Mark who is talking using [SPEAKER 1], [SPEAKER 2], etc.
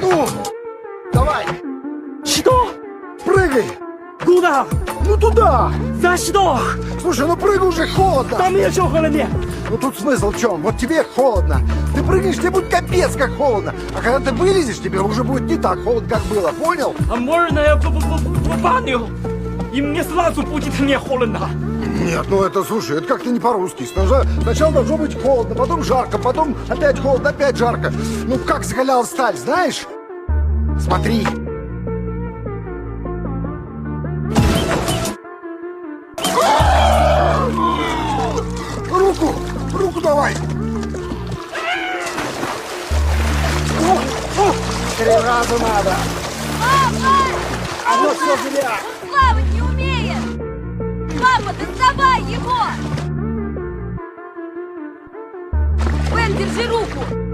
[SPEAKER 1] Ну, давай,
[SPEAKER 2] Что?
[SPEAKER 1] прыгай.
[SPEAKER 2] Куда?
[SPEAKER 1] Ну туда.
[SPEAKER 2] За что?
[SPEAKER 1] Слушай, ну прыгай уже, холодно.
[SPEAKER 2] Там еще холоднее.
[SPEAKER 1] Ну тут смысл в чем? Вот тебе холодно. Ты прыгаешь, тебе будет капец как холодно. А когда ты вылезешь, тебе уже будет не так холодно, как было, понял?
[SPEAKER 2] А можно я в баню? И мне сразу будет не холодно.
[SPEAKER 1] Нет, ну это, слушай, это как-то не по-русски. Сначала должно быть холодно, потом жарко, потом опять холодно, опять жарко. Ну как закалял сталь, знаешь? Смотри. Руку давай. Три раза надо.
[SPEAKER 3] Папа!
[SPEAKER 1] Одно все зря.
[SPEAKER 3] Он плавать не умеет! Папа, доставай его! Бен, держи руку!